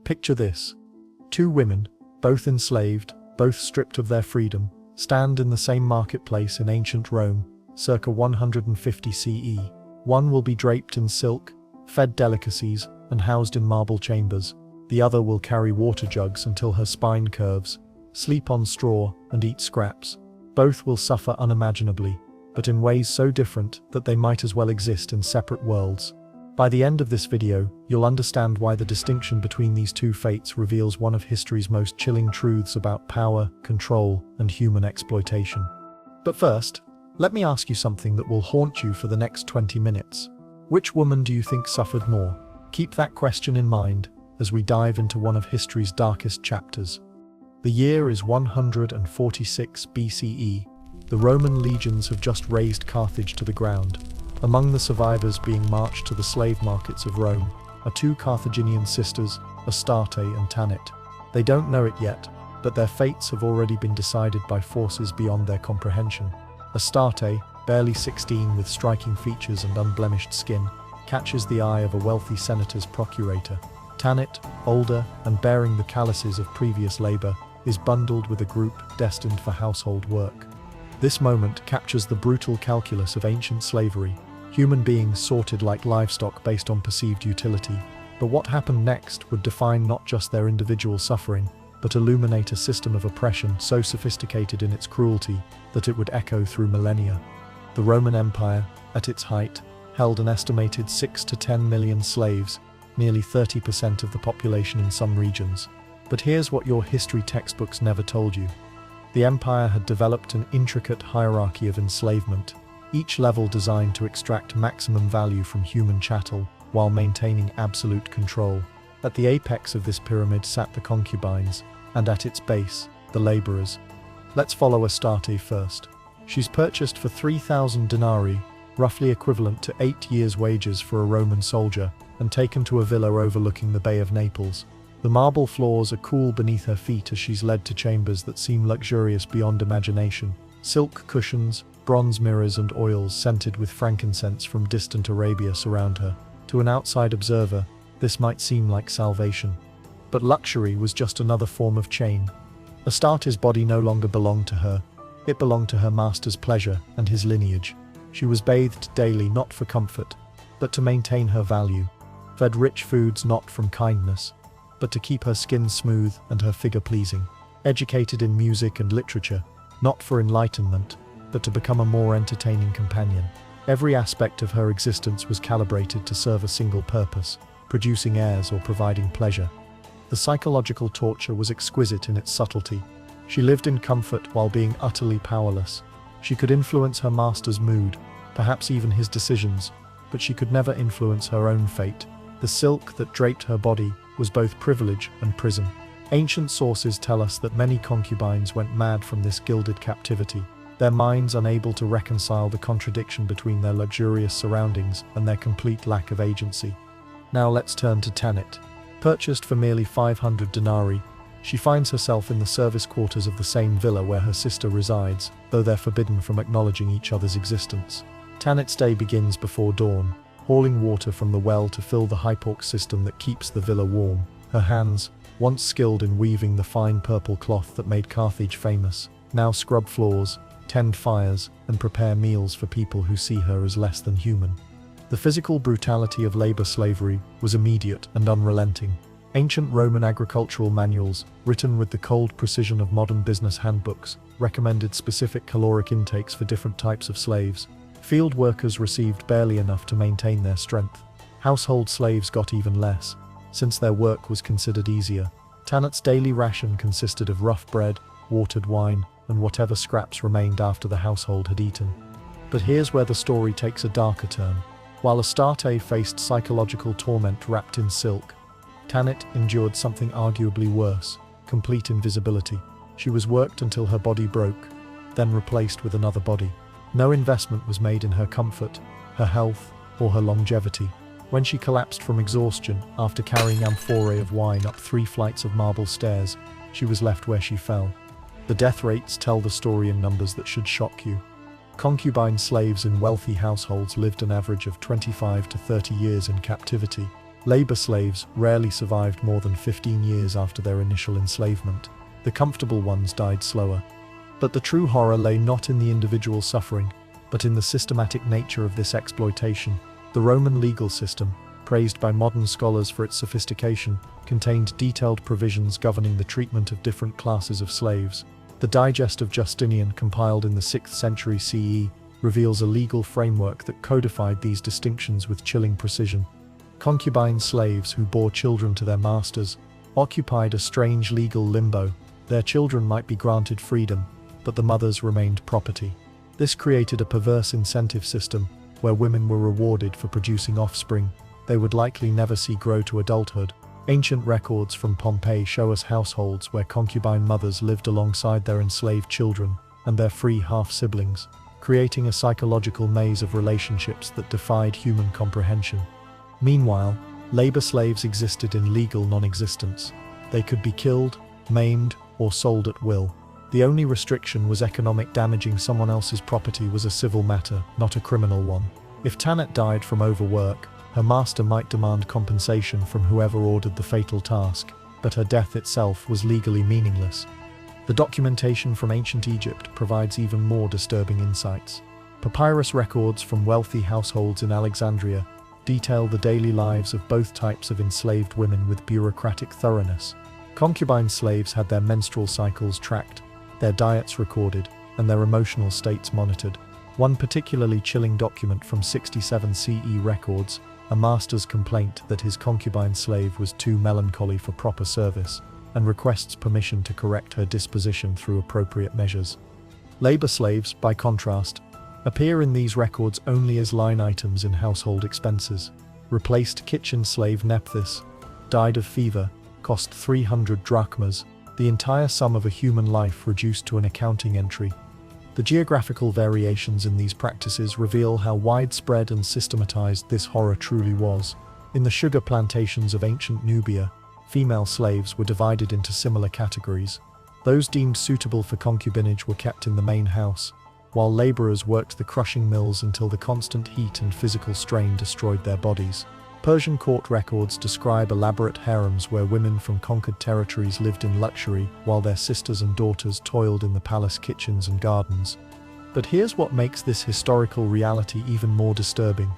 Picture this. Two women, both enslaved, both stripped of their freedom, stand in the same marketplace in ancient Rome, circa 150 CE. One will be draped in silk, fed delicacies, and housed in marble chambers. The other will carry water jugs until her spine curves, sleep on straw, and eat scraps. Both will suffer unimaginably, but in ways so different that they might as well exist in separate worlds. By the end of this video, you'll understand why the distinction between these two fates reveals one of history's most chilling truths about power, control, and human exploitation. But first, let me ask you something that will haunt you for the next 20 minutes. Which woman do you think suffered more? Keep that question in mind as we dive into one of history's darkest chapters. The year is 146 BCE. The Roman legions have just razed Carthage to the ground. Among the survivors being marched to the slave markets of Rome are two Carthaginian sisters, Astarte and Tanit. They don't know it yet, but their fates have already been decided by forces beyond their comprehension. Astarte, barely 16 with striking features and unblemished skin, catches the eye of a wealthy senator's procurator. Tanit, older and bearing the calluses of previous labor, is bundled with a group destined for household work. This moment captures the brutal calculus of ancient slavery, human beings sorted like livestock based on perceived utility. But what happened next would define not just their individual suffering, but illuminate a system of oppression so sophisticated in its cruelty that it would echo through millennia. The Roman Empire, at its height, held an estimated 6 to 10 million slaves, nearly 30% of the population in some regions. But here's what your history textbooks never told you. The empire had developed an intricate hierarchy of enslavement, each level designed to extract maximum value from human chattel while maintaining absolute control. At the apex of this pyramid sat the concubines, and at its base, the laborers. Let's follow Astarte first. She's purchased for 3,000 denarii, roughly equivalent to 8 years' wages for a Roman soldier, and taken to a villa overlooking the Bay of Naples. The marble floors are cool beneath her feet as she's led to chambers that seem luxurious beyond imagination. Silk cushions, bronze mirrors, and oils scented with frankincense from distant Arabia surround her. To an outside observer, this might seem like salvation. But luxury was just another form of chain. Astarte's body no longer belonged to her. It belonged to her master's pleasure and his lineage. She was bathed daily not for comfort, but to maintain her value. Fed rich foods not from kindness, but to keep her skin smooth and her figure pleasing. Educated in music and literature, not for enlightenment, but to become a more entertaining companion. Every aspect of her existence was calibrated to serve a single purpose, producing heirs or providing pleasure. The psychological torture was exquisite in its subtlety. She lived in comfort while being utterly powerless. She could influence her master's mood, perhaps even his decisions, but she could never influence her own fate. The silk that draped her body was both privilege and prison. Ancient sources tell us that many concubines went mad from this gilded captivity, their minds unable to reconcile the contradiction between their luxurious surroundings and their complete lack of agency. Now let's turn to Tanit. Purchased for merely 500 denarii, she finds herself in the service quarters of the same villa where her sister resides, though they're forbidden from acknowledging each other's existence. Tanit's day begins before dawn, hauling water from the well to fill the hypork system that keeps the villa warm. Her hands, once skilled in weaving the fine purple cloth that made Carthage famous, now scrub floors, tend fires, and prepare meals for people who see her as less than human. The physical brutality of labor slavery was immediate and unrelenting. Ancient Roman agricultural manuals, written with the cold precision of modern business handbooks, recommended specific caloric intakes for different types of slaves. Field workers received barely enough to maintain their strength. Household slaves got even less, since their work was considered easier. Tanit's daily ration consisted of rough bread, watered wine, and whatever scraps remained after the household had eaten. But here's where the story takes a darker turn. While Astarte faced psychological torment wrapped in silk, Tanit endured something arguably worse: complete invisibility. She was worked until her body broke, then replaced with another body. No investment was made in her comfort, her health, or her longevity. When she collapsed from exhaustion after carrying an amphora of wine up 3 flights of marble stairs, she was left where she fell. The death rates tell the story in numbers that should shock you. Concubine slaves in wealthy households lived an average of 25 to 30 years in captivity. Labor slaves rarely survived more than 15 years after their initial enslavement. The comfortable ones died slower. But the true horror lay not in the individual suffering, but in the systematic nature of this exploitation. The Roman legal system, praised by modern scholars for its sophistication, contained detailed provisions governing the treatment of different classes of slaves. The Digest of Justinian, compiled in the 6th century CE, reveals a legal framework that codified these distinctions with chilling precision. Concubine slaves who bore children to their masters occupied a strange legal limbo. Their children might be granted freedom, but the mothers remained property. This created a perverse incentive system where women were rewarded for producing offspring they would likely never see grow to adulthood. Ancient records from Pompeii show us households where concubine mothers lived alongside their enslaved children and their free half-siblings, creating a psychological maze of relationships that defied human comprehension. Meanwhile, labor slaves existed in legal non-existence. They could be killed, maimed, or sold at will. The only restriction was economic. Damaging someone else's property was a civil matter, not a criminal one. If Tanit died from overwork, her master might demand compensation from whoever ordered the fatal task, but her death itself was legally meaningless. The documentation from ancient Egypt provides even more disturbing insights. Papyrus records from wealthy households in Alexandria detail the daily lives of both types of enslaved women with bureaucratic thoroughness. Concubine slaves had their menstrual cycles tracked, their diets recorded, and their emotional states monitored. One particularly chilling document from 67 CE records a master's complaint that his concubine slave was too melancholy for proper service, and requests permission to correct her disposition through appropriate measures. Labor slaves, by contrast, appear in these records only as line items in household expenses. Replaced kitchen slave Nephthys died of fever, cost 300 drachmas, the entire sum of a human life reduced to an accounting entry. The geographical variations in these practices reveal how widespread and systematized this horror truly was. In the sugar plantations of ancient Nubia, female slaves were divided into similar categories. Those deemed suitable for concubinage were kept in the main house, while laborers worked the crushing mills until the constant heat and physical strain destroyed their bodies. Persian court records describe elaborate harems where women from conquered territories lived in luxury while their sisters and daughters toiled in the palace kitchens and gardens. But here's what makes this historical reality even more disturbing.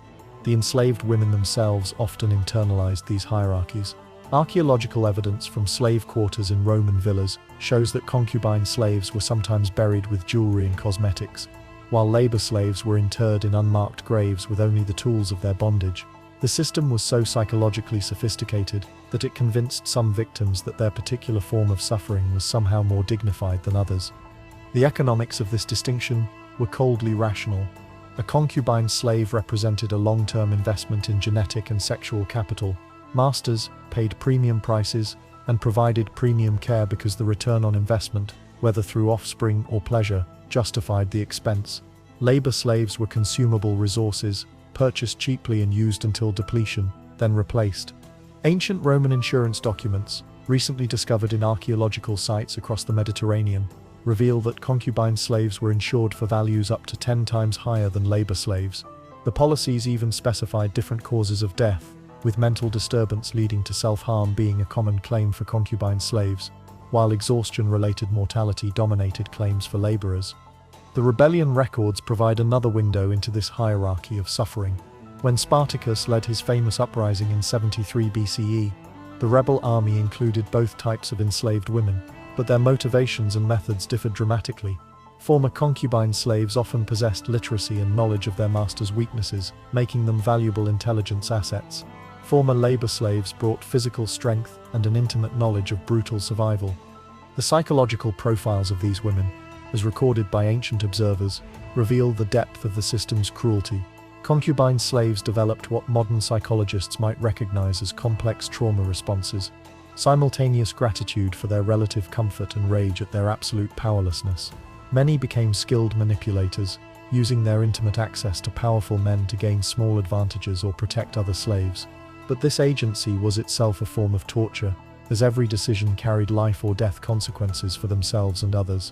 The enslaved women themselves often internalized these hierarchies. Archaeological evidence from slave quarters in Roman villas shows that concubine slaves were sometimes buried with jewelry and cosmetics, while labor slaves were interred in unmarked graves with only the tools of their bondage. The system was so psychologically sophisticated that it convinced some victims that their particular form of suffering was somehow more dignified than others. The economics of this distinction were coldly rational. A concubine slave represented a long-term investment in genetic and sexual capital. Masters paid premium prices and provided premium care because the return on investment, whether through offspring or pleasure, justified the expense. Labor slaves were consumable resources, purchased cheaply and used until depletion, then replaced. Ancient Roman insurance documents, recently discovered in archaeological sites across the Mediterranean, reveal that concubine slaves were insured for values up to 10 times higher than labor slaves. The policies even specified different causes of death, with mental disturbance leading to self-harm being a common claim for concubine slaves, while exhaustion-related mortality dominated claims for laborers. The rebellion records provide another window into this hierarchy of suffering. When Spartacus led his famous uprising in 73 BCE, the rebel army included both types of enslaved women, but their motivations and methods differed dramatically. Former concubine slaves often possessed literacy and knowledge of their master's weaknesses, making them valuable intelligence assets. Former labor slaves brought physical strength and an intimate knowledge of brutal survival. The psychological profiles of these women, as recorded by ancient observers, reveal the depth of the system's cruelty. Concubine slaves developed what modern psychologists might recognize as complex trauma responses, simultaneous gratitude for their relative comfort and rage at their absolute powerlessness. Many became skilled manipulators, using their intimate access to powerful men to gain small advantages or protect other slaves. But this agency was itself a form of torture, as every decision carried life or death consequences for themselves and others.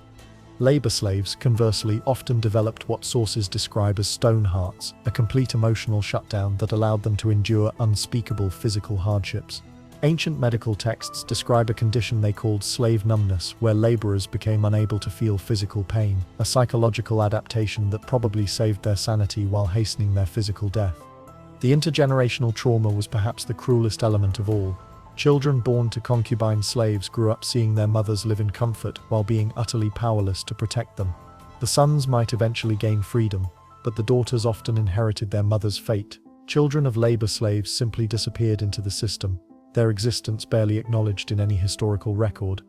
Labor slaves, conversely, often developed what sources describe as stone hearts, a complete emotional shutdown that allowed them to endure unspeakable physical hardships. Ancient medical texts describe a condition they called slave numbness, where laborers became unable to feel physical pain, a psychological adaptation that probably saved their sanity while hastening their physical death. The intergenerational trauma was perhaps the cruelest element of all. Children born to concubine slaves grew up seeing their mothers live in comfort while being utterly powerless to protect them. The sons might eventually gain freedom, but the daughters often inherited their mother's fate. Children of labor slaves simply disappeared into the system, their existence barely acknowledged in any historical record.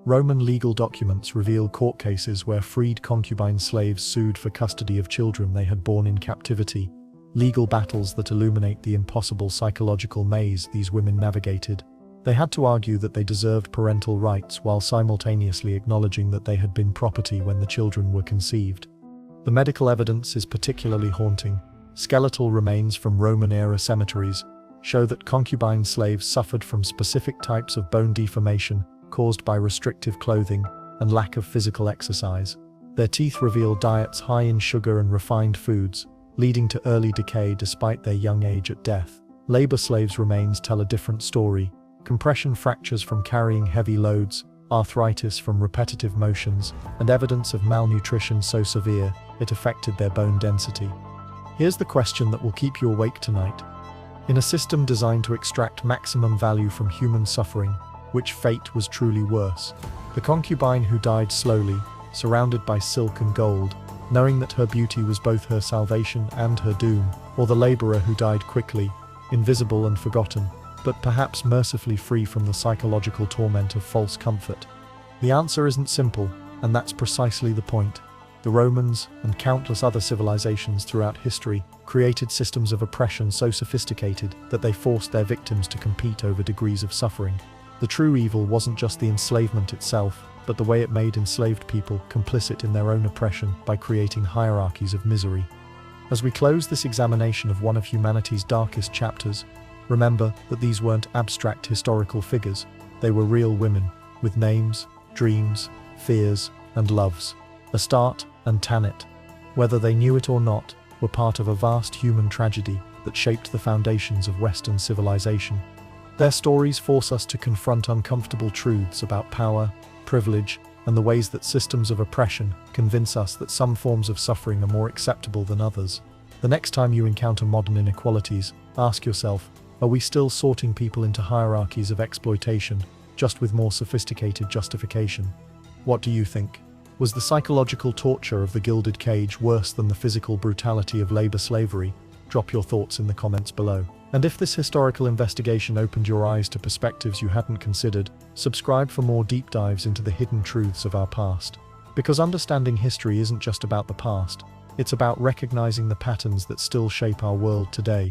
Roman legal documents reveal court cases where freed concubine slaves sued for custody of children they had borne in captivity, legal battles that illuminate the impossible psychological maze these women navigated. They had to argue that they deserved parental rights while simultaneously acknowledging that they had been property when the children were conceived. The medical evidence is particularly haunting. Skeletal remains from Roman-era cemeteries show that concubine slaves suffered from specific types of bone deformation caused by restrictive clothing and lack of physical exercise. Their teeth reveal diets high in sugar and refined foods, leading to early decay despite their young age at death. Labor slaves' remains tell a different story. Compression fractures from carrying heavy loads, arthritis from repetitive motions, and evidence of malnutrition so severe it affected their bone density. Here's the question that will keep you awake tonight. In a system designed to extract maximum value from human suffering, which fate was truly worse? The concubine who died slowly, surrounded by silk and gold, knowing that her beauty was both her salvation and her doom, or the laborer who died quickly, invisible and forgotten, but perhaps mercifully free from the psychological torment of false comfort? The answer isn't simple, and that's precisely the point. The Romans, and countless other civilizations throughout history, created systems of oppression so sophisticated that they forced their victims to compete over degrees of suffering. The true evil wasn't just the enslavement itself, but the way it made enslaved people complicit in their own oppression by creating hierarchies of misery. As we close this examination of one of humanity's darkest chapters, remember that these weren't abstract historical figures. They were real women, with names, dreams, fears, and loves. Astarte and Tanit, whether they knew it or not, were part of a vast human tragedy that shaped the foundations of Western civilization. Their stories force us to confront uncomfortable truths about power, privilege, and the ways that systems of oppression convince us that some forms of suffering are more acceptable than others. The next time you encounter modern inequalities, ask yourself, are we still sorting people into hierarchies of exploitation, just with more sophisticated justification? What do you think? Was the psychological torture of the gilded cage worse than the physical brutality of labor slavery? Drop your thoughts in the comments below. And if this historical investigation opened your eyes to perspectives you hadn't considered, subscribe for more deep dives into the hidden truths of our past. Because understanding history isn't just about the past, it's about recognizing the patterns that still shape our world today.